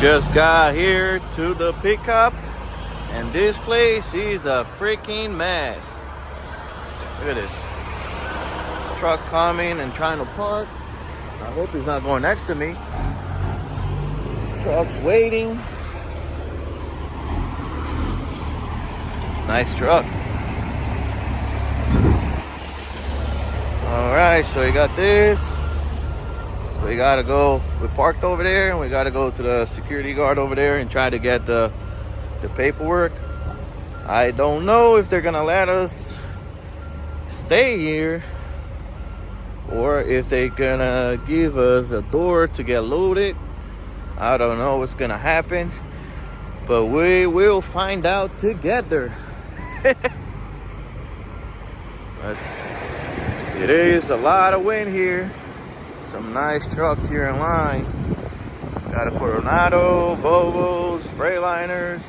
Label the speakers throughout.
Speaker 1: Just got here to the pickup, and this place is a freaking mess. Look at this. This truck coming and trying to park. I hope he's not going next to me. This truck's waiting. Nice truck. Alright, so we got this. So we gotta go. We parked over there, and we gotta go to the security guard over there and try to get the paperwork. I don't know if they're gonna let us stay here or if they're gonna give us a door to get loaded. I don't know what's gonna happen, but we will find out together. But it is a lot of wind here. Some nice trucks here in line. Got a Coronado, Volvos, Freightliners.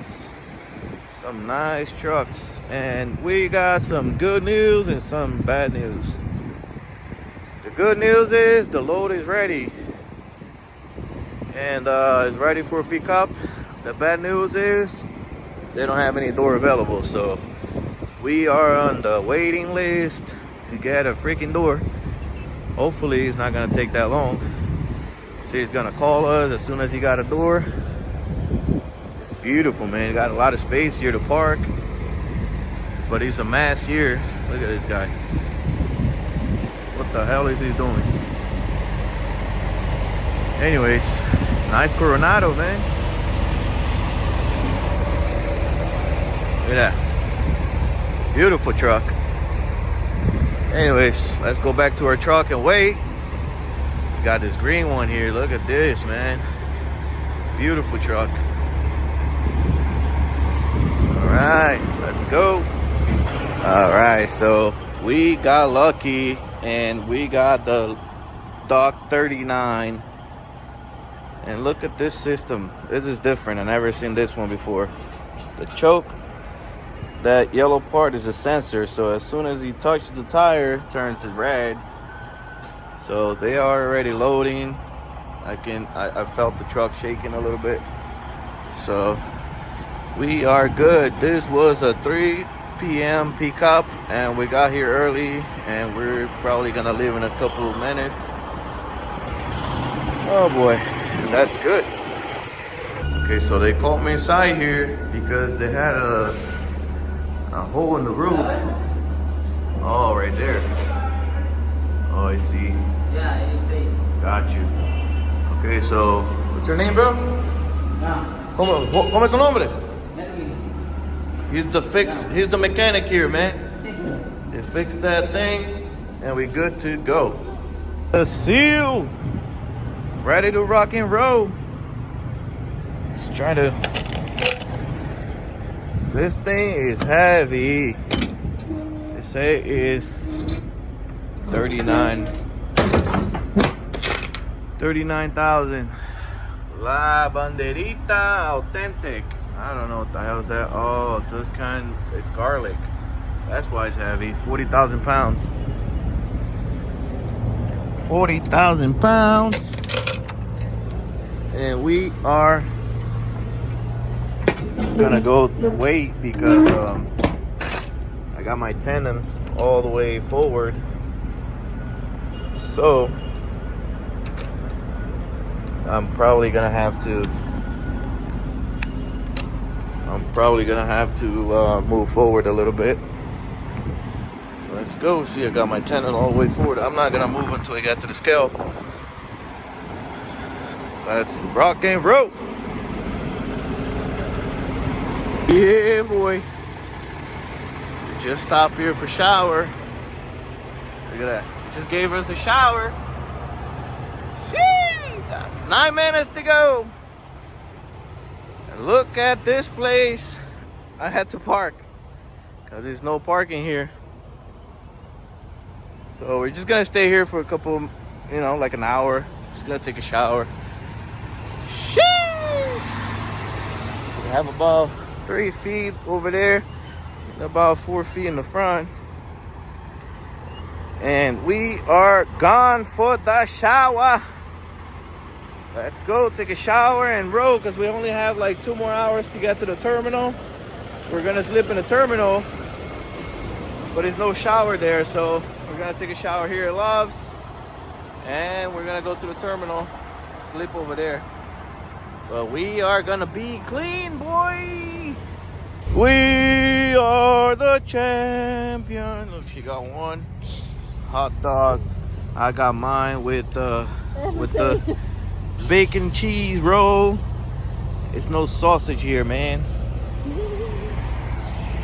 Speaker 1: Some nice trucks. And we got some good news and some bad news. The good news is the load is ready. And it's ready for a pickup. The bad news is they don't have any door available. So we are on the waiting list to get a freaking door. Hopefully it's not gonna take that long. He's gonna call us as soon as he got a door. It's beautiful, man. Got a lot of space here to park, but it's a mess here. Look at this guy. What the hell is he doing? Anyways, nice Coronado, man. Look at that. Beautiful truck. Anyways, let's go back to our truck and wait. Got this green one here. Look at this, man. Beautiful truck. All right, let's go. All right, so we got lucky and we got the Dock 39. And look at this system. This is different. I've never seen this one before. The choke, that yellow part is a sensor. So as soon as you touch the tire, it turns red. So they are already loading. I felt the truck shaking a little bit. So we are good. This was a 3 p.m. pickup, and we got here early, and we're probably gonna leave in a couple of minutes. Oh boy, that's good. Okay, so they called me inside here because they had a hole in the roof. Oh, right there. Oh, I see. Yeah, got you. Okay, so what's your name, bro? ¿Cómo es tu nombre? He's the mechanic here, man. They fixed that thing, and we good to go. The seal, ready to rock and roll. Let's try to. This thing is heavy. They say it's 39,000. La Banderita Authentic. I don't know what the hell is that. Oh, it's garlic. That's why it's heavy. 40,000 pounds. 40,000 pounds. And we are gonna go wait because I got my tendons all the way forward. So I'm probably gonna have to move forward a little bit. Let's go. See, I got my tendon all the way forward. I'm not gonna move until I get to the scale. Let's rock and roll. Yeah, boy. Just stopped here for shower. Look at that. Just gave us the shower. Sheesh. 9 minutes to go. And look at this place. I had to park because there's no parking here. So we're just gonna stay here for a couple, like an hour. Just gonna take a shower. Sheesh. We have about 3 feet over there, about 4 feet in the front. And we are gone for the shower. Let's go take a shower and roll because we only have like 2 more hours to get to the terminal. We're gonna sleep in the terminal, but there's no shower there, so we're gonna take a shower here at Love's, and we're gonna go to the terminal, sleep over there. But we are gonna be clean, boy. We are the champion. Look, she got one hot dog. I got mine with the bacon cheese roll. It's no sausage here, man.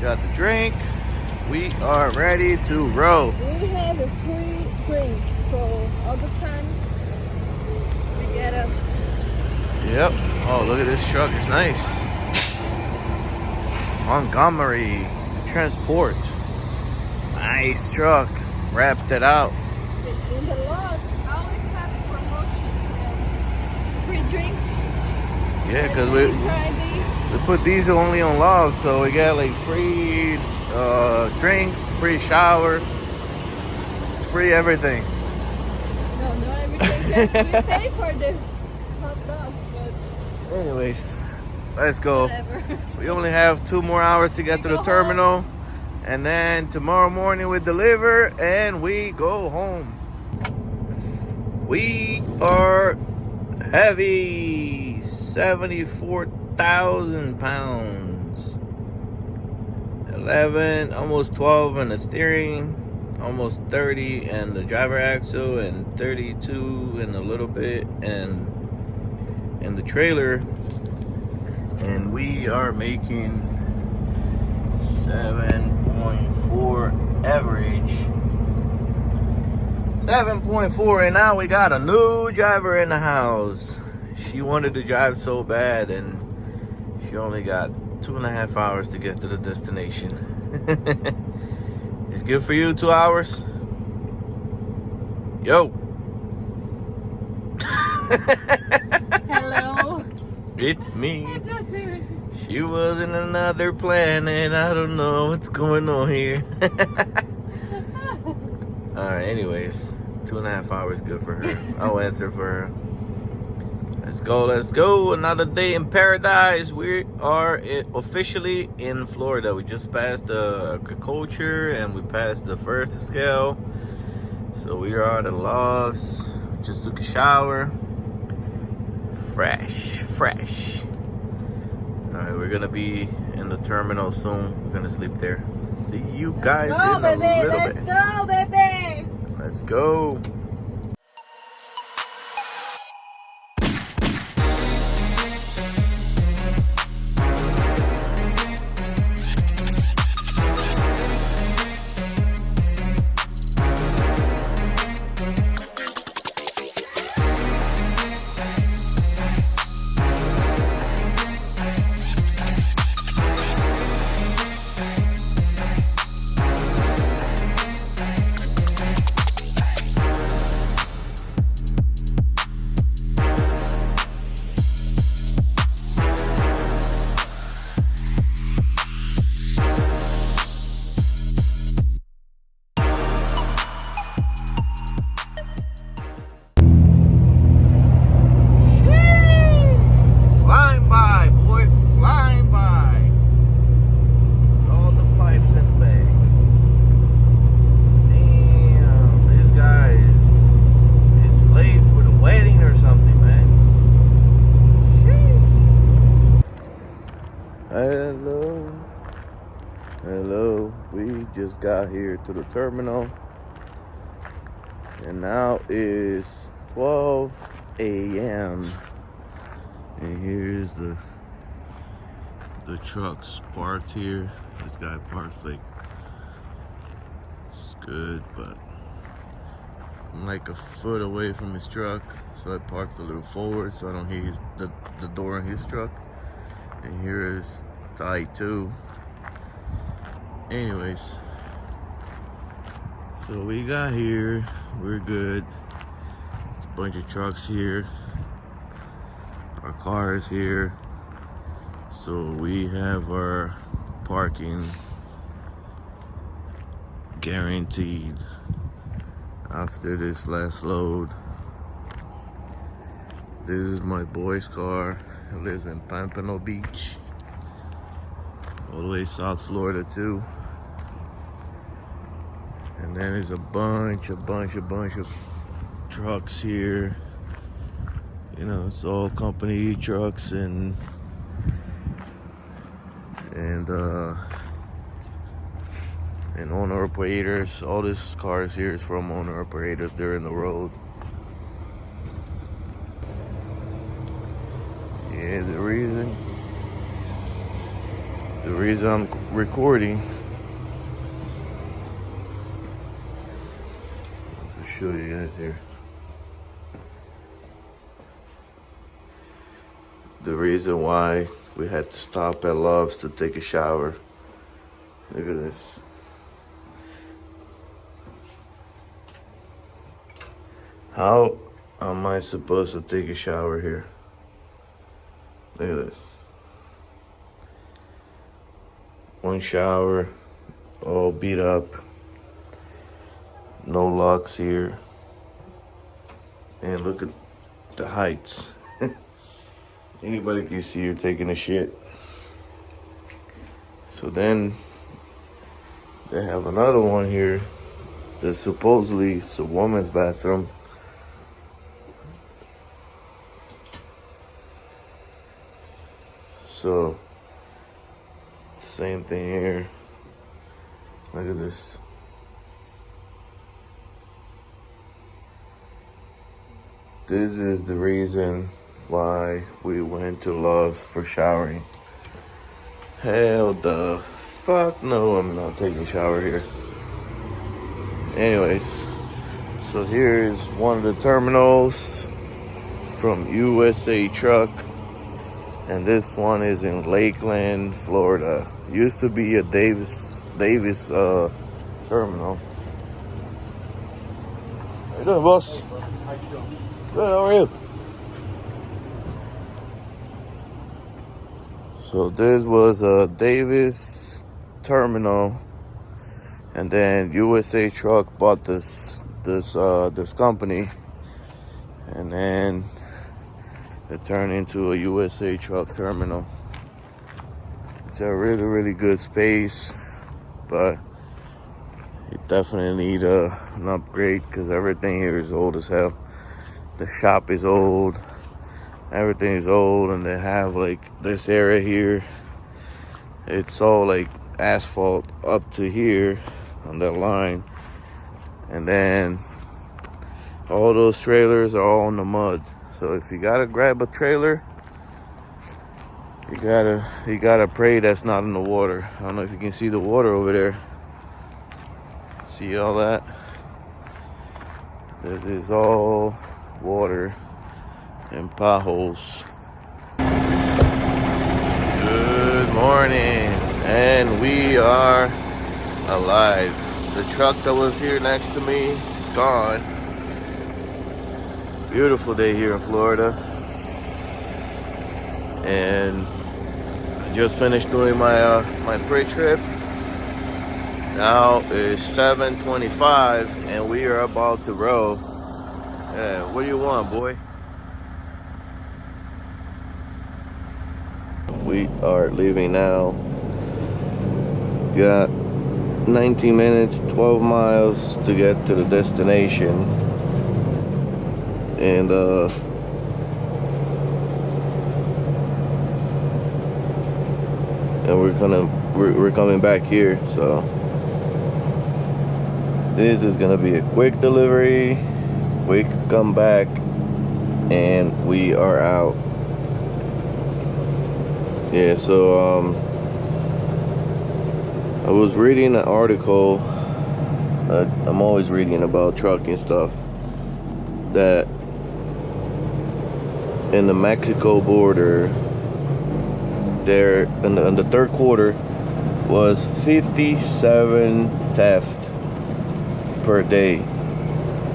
Speaker 1: Got the drink. We are ready to roll.
Speaker 2: We have a free drink, so all the time we get a...
Speaker 1: Yep. Oh, look at this truck. It's nice. Montgomery Transport. Nice truck. Wrapped it out.
Speaker 2: In the lodge, always have promotion and free drinks.
Speaker 1: Yeah, because
Speaker 2: Friday.
Speaker 1: we put diesel only on Love, so we got like free drinks, free shower, free everything.
Speaker 2: No, not everything. Yes, we pay for the hot dogs, but
Speaker 1: Anyways, let's go.
Speaker 2: whatever.
Speaker 1: We only have 2 more hours to get to the terminal, and then tomorrow morning we deliver and we go home. We are heavy, 74,000 pounds. 11, almost 12 in the steering, almost 30 in the driver axle, and 32 in a little bit and in the trailer. And we are making 7.4 average. 7.4, and now we got a new driver in the house. She wanted to drive so bad, and she only got 2.5 hours to get to the destination. It's good for you, 2 hours? Yo.
Speaker 2: Hello.
Speaker 1: It's me. She was in another planet. I don't know what's going on here. Alright, anyways. 2.5 hours good for her. I'll answer for her. Let's go, let's go. Another day in paradise. We are officially in Florida. We just passed the agriculture and we passed the first scale. So we are at the Love's. Just took a shower. Fresh. Alright, we're gonna be in the terminal soon. We're gonna sleep there. See you guys in a little bit.
Speaker 2: Let's go, baby.
Speaker 1: Let's go. Hello, we just got here to the terminal, and now is 12 a.m. and here's the trucks parked here. This guy parks like, it's good, but I'm like a foot away from his truck, so I parked a little forward so I don't hear the door in his truck. And here is the I-2. Anyways, so we got here, we're good. It's a bunch of trucks here. Our car is here. So we have our parking guaranteed after this last load. This is my boy's car. He lives in Pompano Beach, all the way South Florida too. And then there's a bunch of trucks here. You know, it's all company trucks and owner operators. All this cars here is from owner operators. They're in the road. Yeah, the reason I'm recording. I'll show you guys here. The reason why we had to stop at Love's to take a shower. Look at this. How am I supposed to take a shower here? Look at this. One shower, all beat up. No locks here. And look at the heights. Anybody can see you're taking a shit. So then they have another one here that supposedly is a woman's bathroom. So same thing here. Look at this. This is the reason why we went to Love's for showering. Hell the fuck no, I'm not taking a shower here. Anyways, so here's one of the terminals from USA Truck. And this one is in Lakeland, Florida. Used to be a Davis terminal. How you doing, boss? Good, how are you? So this was a Davis terminal, and then USA Truck bought this company, and then it turned into a USA Truck terminal. It's a really, really good space, but you definitely need an upgrade because everything here is old as hell. The shop is old, everything is old, and they have like this area here. It's all like asphalt up to here on that line, and then all those trailers are all in the mud. So if you gotta grab a trailer, you gotta pray that's not in the water. I don't know if you can see the water over there. See all that? This is all water and potholes. Good morning, and we are alive. The truck that was here next to me is gone. Beautiful day here in Florida, and I just finished doing my my pre-trip. Now it's 7:25, and we are about to row. Yeah, what do you want, boy? We are leaving now. Got 19 minutes, 12 miles to get to the destination. And we're coming back here, so this is gonna be a quick delivery, quick comeback, and we are out. Yeah, so I was reading an article. I'm always reading about trucking stuff, that in the Mexico border, there in the third quarter was 57 theft per day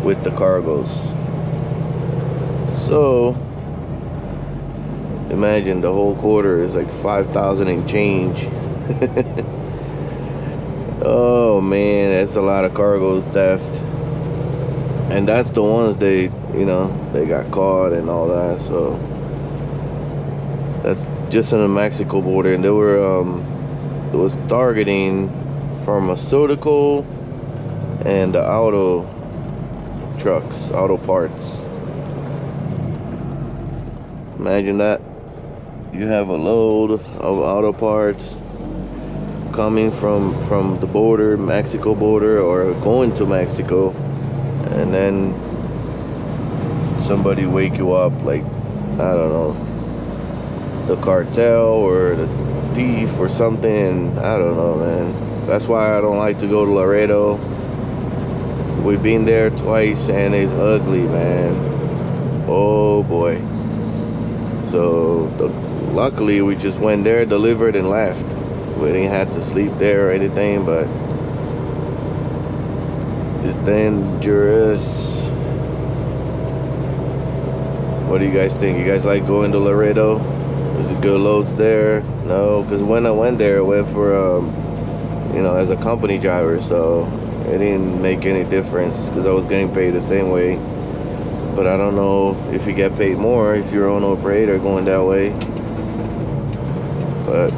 Speaker 1: with the cargos. So imagine the whole quarter is like 5,000 and change. Oh man, that's a lot of cargo theft. And that's the ones they, you know, they got caught and all that. So that's just in the Mexico border, and they were it was targeting pharmaceutical and the auto trucks, auto parts. Imagine that. You have a load of auto parts coming from the border, Mexico border, or going to Mexico, and then somebody wake you up, like, I don't know, the cartel or the thief or something. I don't know, man. That's why I don't like to go to Laredo. We've been there twice and it's ugly, man. Oh boy. So luckily we just went there, delivered, and left. We didn't have to sleep there or anything, but it's dangerous. What do you guys think? You guys like going to Laredo? Is it good loads there? No, because when I went there, I went for you know, as a company driver, so it didn't make any difference because I was getting paid the same way. But I don't know if you get paid more if you're on operator going that way. But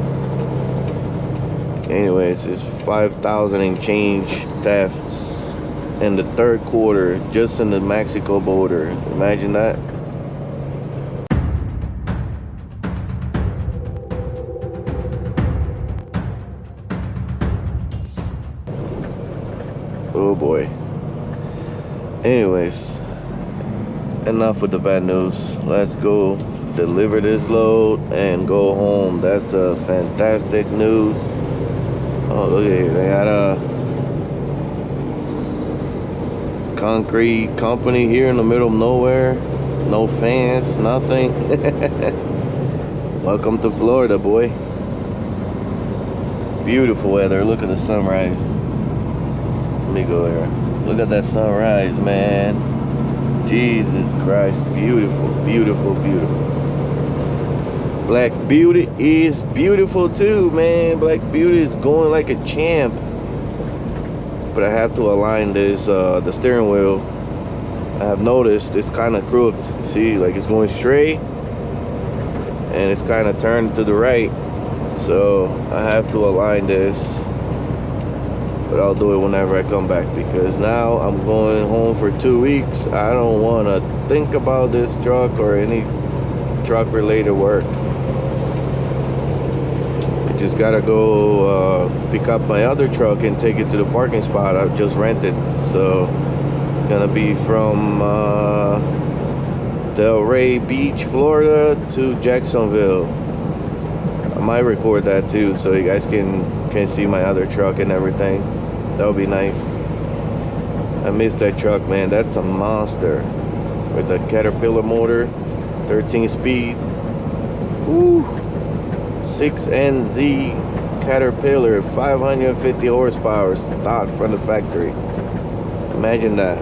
Speaker 1: anyways, it's 5,000 and change thefts in the third quarter just in the Mexico border. Imagine that. Oh boy. Anyways, enough with the bad news. Let's go deliver this load and go home. That's a fantastic news. Oh, look at here. They got a concrete company here in the middle of nowhere. No fence, nothing. Welcome to Florida, boy. Beautiful weather. Look at the sunrise. Let me go there. Look at that sunrise, man. Jesus Christ. Beautiful, beautiful, beautiful. Black Beauty is beautiful too, man. Black Beauty is going like a champ. But I have to align this, the steering wheel. I have noticed it's kind of crooked. See, like it's going straight and it's kind of turned to the right. So I have to align this. But I'll do it whenever I come back, because now I'm going home for 2 weeks. I don't want to think about this truck or any truck related work. I just gotta go pick up my other truck and take it to the parking spot I've just rented. So it's gonna be from Delray Beach, Florida to Jacksonville. I might record that too, so you guys can see my other truck and everything. That would be nice. I miss that truck, man. That's a monster with the Caterpillar motor, 13 speed. Woo! 6NZ Caterpillar, 550 horsepower, stock from the factory. Imagine that.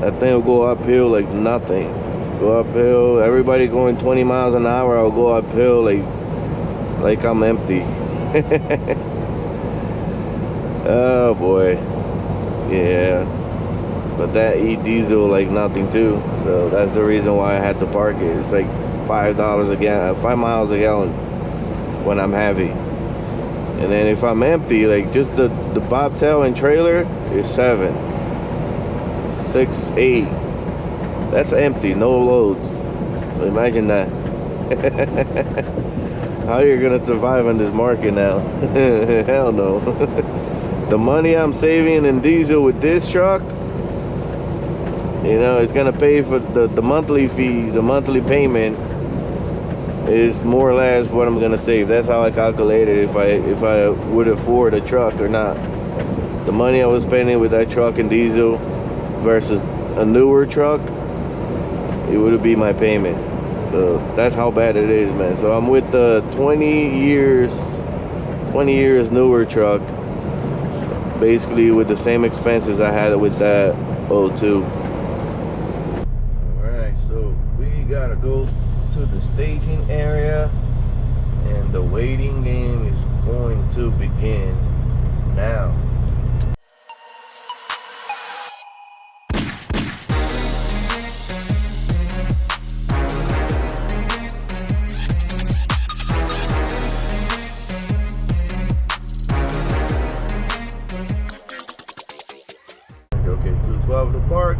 Speaker 1: That thing will go uphill like nothing. Go uphill. Everybody going 20 miles an hour. I'll go uphill like I'm empty. Oh boy. Yeah. But that eat diesel like nothing too. So that's the reason why I had to park it. It's like $5 a gallon, 5 miles a gallon when I'm heavy. And then if I'm empty, like just the bobtail and trailer is 7, 6, 8. That's empty, no loads. So imagine that. How you're gonna survive in this market now? Hell no. The money I'm saving in diesel with this truck, you know, it's gonna pay for the monthly fees, the monthly payment is more or less what I'm gonna save. That's how I calculated if I would afford a truck or not. The money I was spending with that truck and diesel versus a newer truck, it would be my payment. So that's how bad it is, man. So I'm with the 20 years newer truck, basically with the same expenses I had with that 02. Alright, so we gotta go to the staging area and the waiting game is going to begin now.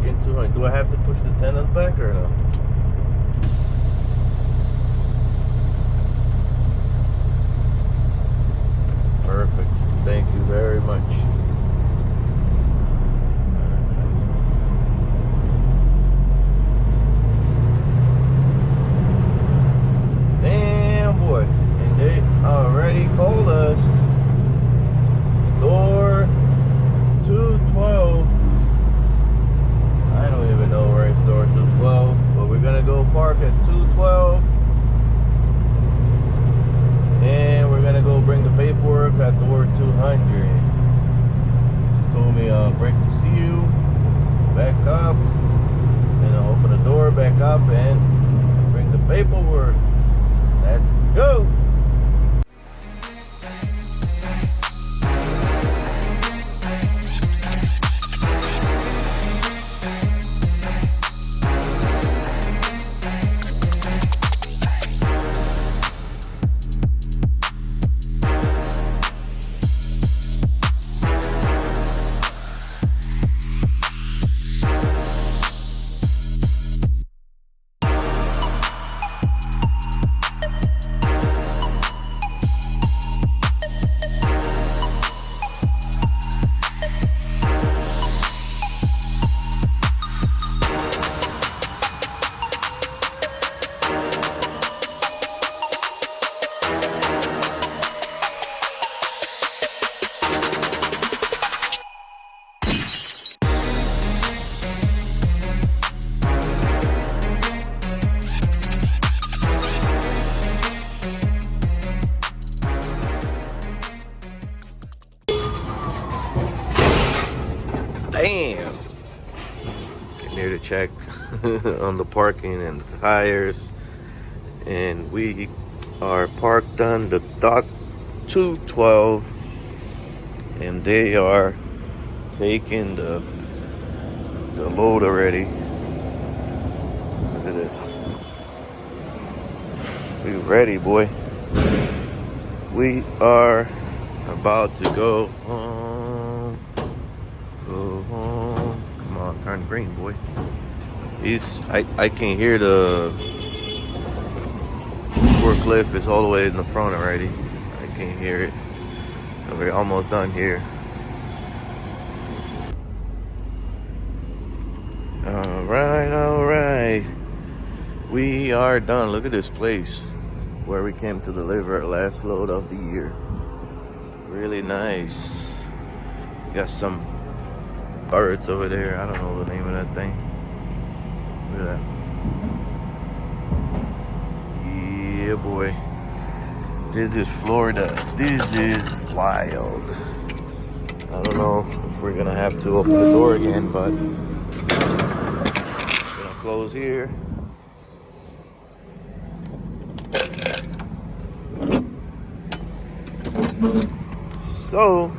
Speaker 1: parking 200. Do I have to push the tenants back or no? Perfect. Thank you very much. Damn boy. And they already called us. Door 212. I don't even know where it's door 212, but we're gonna go park at 212. And we're gonna go bring the paperwork at door 200. Just told me, break the seal, back up, and I'll open the door, back up, and bring the paperwork. Let's go. Damn. Came here to check on the parking and the tires. And we are parked on the dock 212. And they are taking the load already. Look at this. We ready, boy. We are about to go home. Go home. Come on, turn green, boy. I can hear the forklift is all the way in the front already. I can hear it. So we're almost done here. All right. We are done. Look at this place where we came to deliver our last load of the year. Really nice. We got some birds over there. I don't know the name of that thing. Look at that. Yeah, boy. This is Florida. This is wild. I don't know if we're gonna have to open the door again, but gonna close here. So,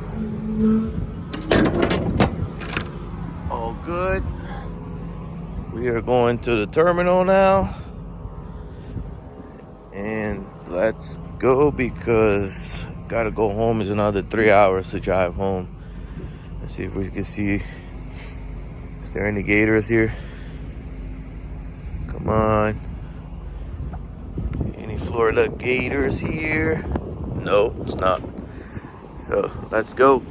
Speaker 1: all good. We are going to the terminal now. And let's go because gotta go home. It's another 3 hours to drive home. Let's see if we can see. Is there any gators here? Come on. Any Florida gators here? No, it's not. So let's go.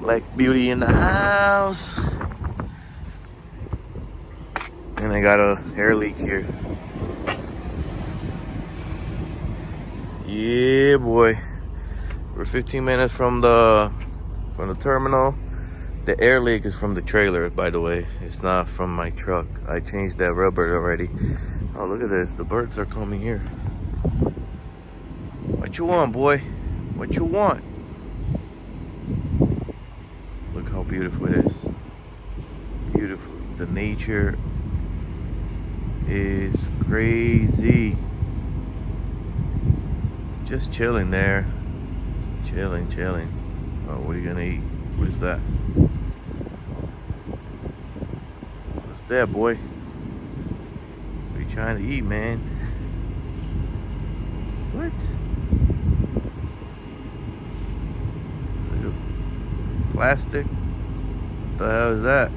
Speaker 1: Black Beauty in the house. And I got a air leak here. Yeah, boy. We're 15 minutes from the terminal. The air leak is from the trailer, by the way. It's not from my truck. I changed that rubber already. Oh, look at this. The birds are coming here. What you want, boy? What you want? Look how beautiful it is. Beautiful. The nature is crazy. It's just chilling there. Chilling. Oh, what are you gonna eat? What is that? What's that, boy? What are you trying to eat, man? What? Plastic? What the hell is that?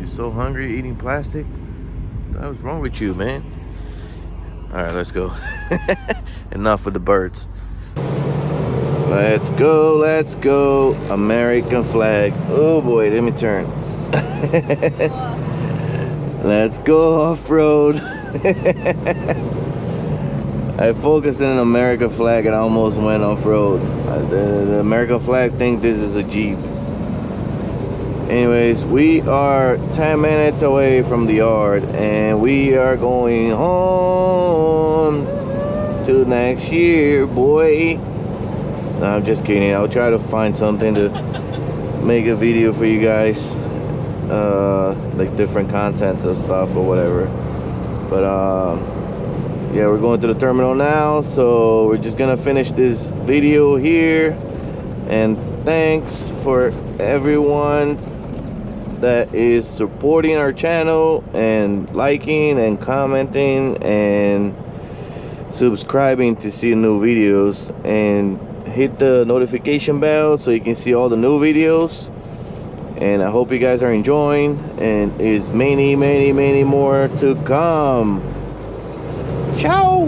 Speaker 1: you so hungry eating plastic? What was wrong with you, man? All right, let's go. Enough with the birds. Let's go, let's go. American flag. Oh boy, let me turn. Let's go off-road. I focused on an American flag and I almost went off-road. The American flag thinks this is a Jeep. Anyways, we are 10 minutes away from the yard and we are going home to next year, boy. No, I'm just kidding. I'll try to find something to make a video for you guys. Like different content of stuff or whatever. But yeah, we're going to the terminal now, so we're just gonna finish this video here. And thanks for everyone that is supporting our channel and liking and commenting and subscribing to see new videos, and hit the notification bell so you can see all the new videos. And I hope you guys are enjoying, and is many more to come. Ciao.